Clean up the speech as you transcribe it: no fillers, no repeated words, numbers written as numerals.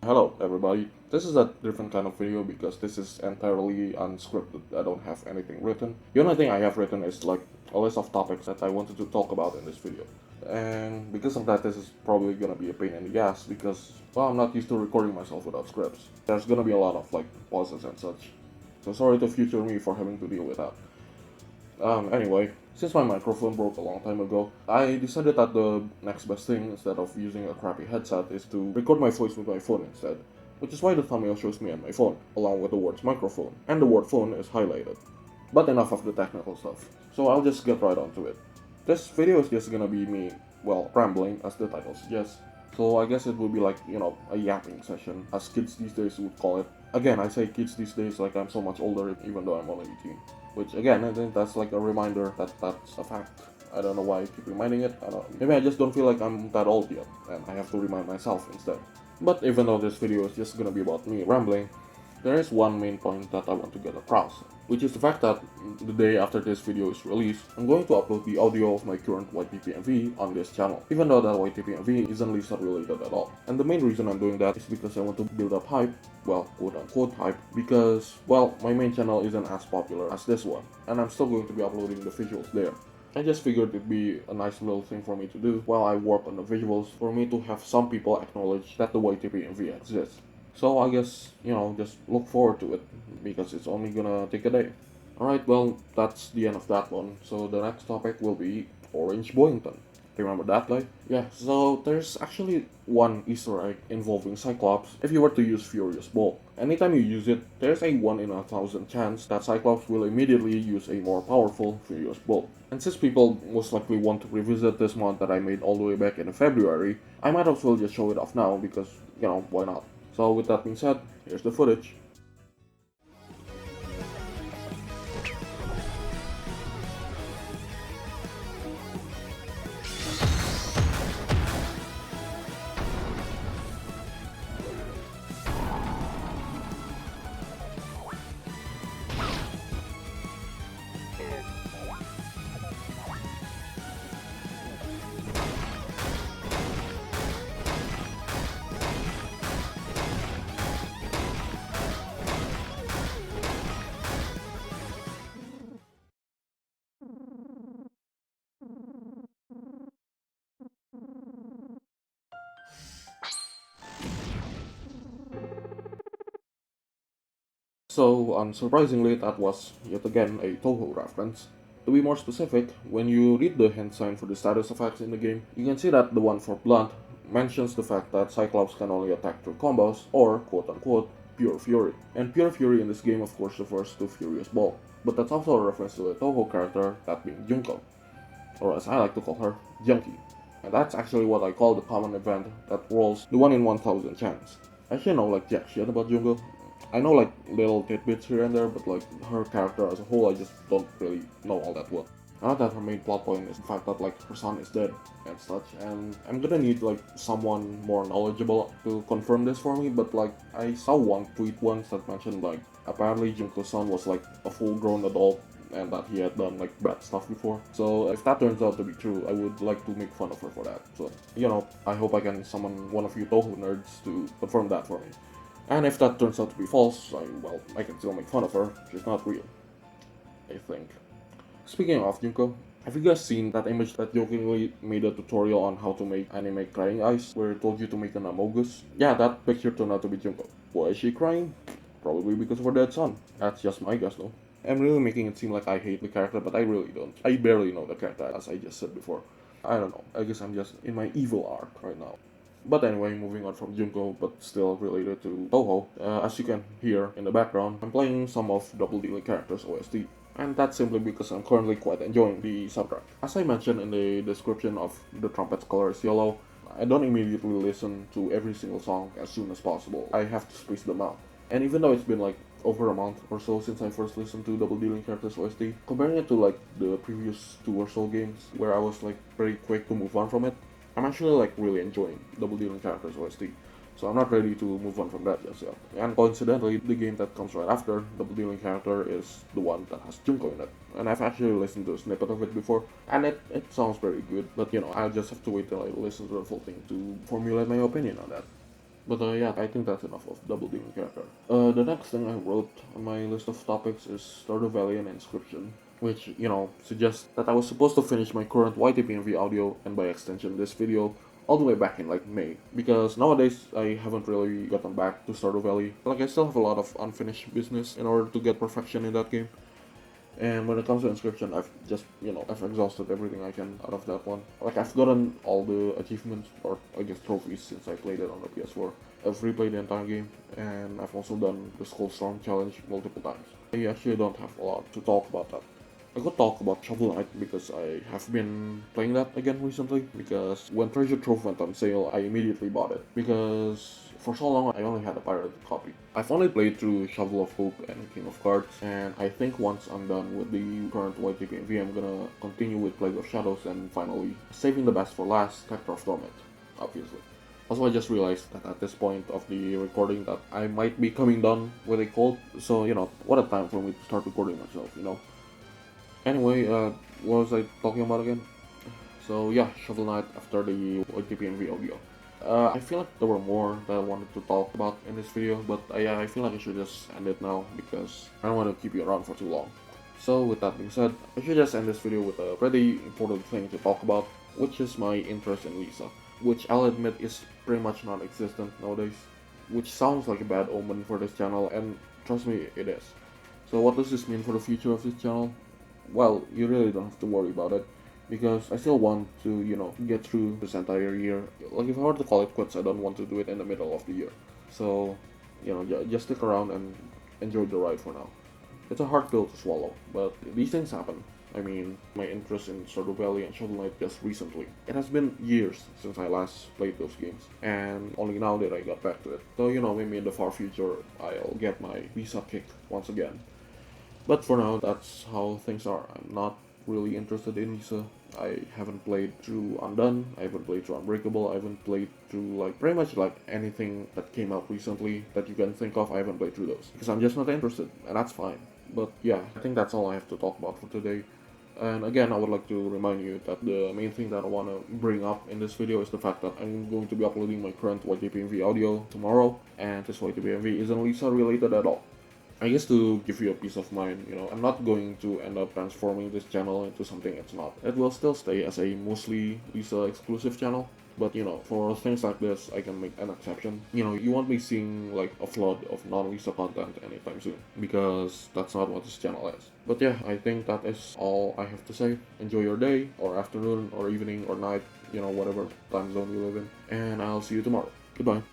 Hello everybody, this is a different kind of video because this is entirely unscripted. I don't have anything written. The only thing I have written is like a list of topics that I wanted to talk about in this video. And because of that, this is probably gonna be a pain in the ass because, well, I'm not used to recording myself without scripts. There's gonna be a lot of like pauses and such. So sorry to future me for having to deal with that. Anyway, since my microphone broke a long time ago, I decided that the next best thing, instead of using a crappy headset, is to record my voice with my phone instead. Which is why the thumbnail shows me and my phone, along with the words microphone, and the word phone is highlighted. But enough of the technical stuff, so I'll just get right onto it. This video is just gonna be me, well, rambling, as the title suggests. So I guess it will be like, a yapping session, as kids these days would call it. Again, I say kids these days like I'm so much older, even though I'm only 18. Which again, I think that's like a reminder that that's a fact. I don't know why I keep reminding it. I don't. Maybe I just don't feel like I'm that old yet, and I have to remind myself instead. But even though this video is just gonna be about me rambling, there is one main point that I want to get across, which is the fact that the day after this video is released, I'm going to upload the audio of my current YTPMV on this channel, even though that YTPMV isn't Lisa related at all. And the main reason I'm doing that is because I want to build up hype, well, quote-unquote hype, because, well, my main channel isn't as popular as this one, and I'm still going to be uploading the visuals there. I just figured it'd be a nice little thing for me to do while I work on the visuals, for me to have some people acknowledge that the YTPMV exists. So I guess, just look forward to it, because it's only gonna take a day. Alright, well, that's the end of that one. So the next topic will be Orange Boyington. Remember that guy? Yeah, so there's actually one Easter egg involving Cyclops if you were to use Furious Ball. Anytime you use it, there's a 1 in 1,000 chance that Cyclops will immediately use a more powerful Furious Ball. And since people most likely want to revisit this mod that I made all the way back in February, I might as well just show it off now because, why not? So with that being said, here's the footage. So, unsurprisingly, that was yet again a Touhou reference. To be more specific, when you read the hand sign for the status effects in the game, you can see that the one for Blunt mentions the fact that Cyclops can only attack through combos, or quote-unquote, Pure Fury. And Pure Fury in this game of course refers to Furious Ball, but that's also a reference to a Touhou character, that being Junko, or as I like to call her, Junkie. And that's actually what I call the common event that rolls the 1 in 1,000 chance. I should know like jack shit about Junko. I know like little tidbits here and there, but like her character as a whole, I just don't really know all that well. Now that her main plot point is the fact that like her son is dead and such, and I'm gonna need like someone more knowledgeable to confirm this for me, but like I saw one tweet once that mentioned like apparently Junko's son was like a full-grown adult and that he had done like bad stuff before. So if that turns out to be true, I would like to make fun of her for that. So, I hope I can summon one of you Touhou nerds to confirm that for me. And if that turns out to be false, I can still make fun of her. She's not real, I think. Speaking of Junko, have you guys seen that image that jokingly made a tutorial on how to make anime crying eyes, where it told you to make an amogus? Yeah, that picture turned out to be Junko. Why is she crying? Probably because of her dead son. That's just my guess though. I'm really making it seem like I hate the character, but I really don't. I barely know the character, as I just said before. I don't know, I guess I'm just in my evil arc right now. But anyway, moving on from Junko, but still related to Touhou, as you can hear in the background, I'm playing some of Double Dealing Characters OST. And that's simply because I'm currently quite enjoying the soundtrack. As I mentioned in the description of The Trumpet's Color is Yellow, I don't immediately listen to every single song as soon as possible. I have to space them out. And even though it's been like over a month or so since I first listened to Double Dealing Characters OST, comparing it to like the previous 2 or so games where I was like very quick to move on from it, I'm actually like really enjoying Double Dealing Characters OST. So I'm not ready to move on from that just yet. And coincidentally, the game that comes right after Double Dealing Character is the one that has Junko in it. And I've actually listened to a snippet of it before, and it sounds very good, but I'll just have to wait till I listen to the full thing to formulate my opinion on that. But yeah, I think that's enough of double demon character. The next thing I wrote on my list of topics is Stardew Valley and Inscryption, which, suggests that I was supposed to finish my current YTPMV audio, and by extension this video, all the way back in like May. Because nowadays, I haven't really gotten back to Stardew Valley. Like, I still have a lot of unfinished business in order to get perfection in that game. And when it comes to Inscryption, I've just, I've exhausted everything I can out of that one. Like, I've gotten all the achievements, or I guess trophies, since I played it on the PS4. I've replayed the entire game, and I've also done the Skullstorm challenge multiple times. I actually don't have a lot to talk about that. I could talk about Shovel Knight because I have been playing that again recently, because when Treasure Trove went on sale, I immediately bought it, because for so long I only had a pirated copy. I've only played through Shovel of Hope and King of Cards, and I think once I'm done with the current YTPMV, I'm gonna continue with Plague of Shadows, and finally, saving the best for last, Spectre of Torment, obviously. Also, I just realized that at this point of the recording that I might be coming down with a cold, so, what a time for me to start recording myself, Anyway, what was I talking about again? So yeah, Shovel Knight after the YTPMV audio. I feel like there were more that I wanted to talk about in this video, but I feel like I should just end it now because I don't want to keep you around for too long. So with that being said, I should just end this video with a pretty important thing to talk about, which is my interest in Lisa, which I'll admit is pretty much non-existent nowadays, which sounds like a bad omen for this channel, and trust me, it is. So what does this mean for the future of this channel? Well, you really don't have to worry about it, because I still want to, get through this entire year. Like, if I were to call it quits, I don't want to do it in the middle of the year. So, just stick around and enjoy the ride for now. It's a hard pill to swallow, but these things happen. I mean, my interest in Stardew Valley and Shovel Knight just recently. It has been years since I last played those games, and only now that I got back to it. So, maybe in the far future, I'll get my visa kicked once again. But for now, that's how things are. I'm not really interested in Lisa. I haven't played through Undone, I haven't played through Unbreakable, I haven't played through pretty much anything that came out recently that you can think of. I haven't played through those because I'm just not interested, and that's fine. But yeah, I think that's all I have to talk about for today. And again, I would like to remind you that the main thing that I want to bring up in this video is the fact that I'm going to be uploading my current YTPMV audio tomorrow, and this YTPMV isn't Lisa related at all. I guess to give you a peace of mind, I'm not going to end up transforming this channel into something it's not. It will still stay as a mostly Lisa exclusive channel, but for things like this, I can make an exception. You won't be seeing a flood of non-Lisa content anytime soon, because that's not what this channel is. But yeah, I think that is all I have to say. Enjoy your day, or afternoon, or evening, or night, whatever time zone you live in, and I'll see you tomorrow. Goodbye.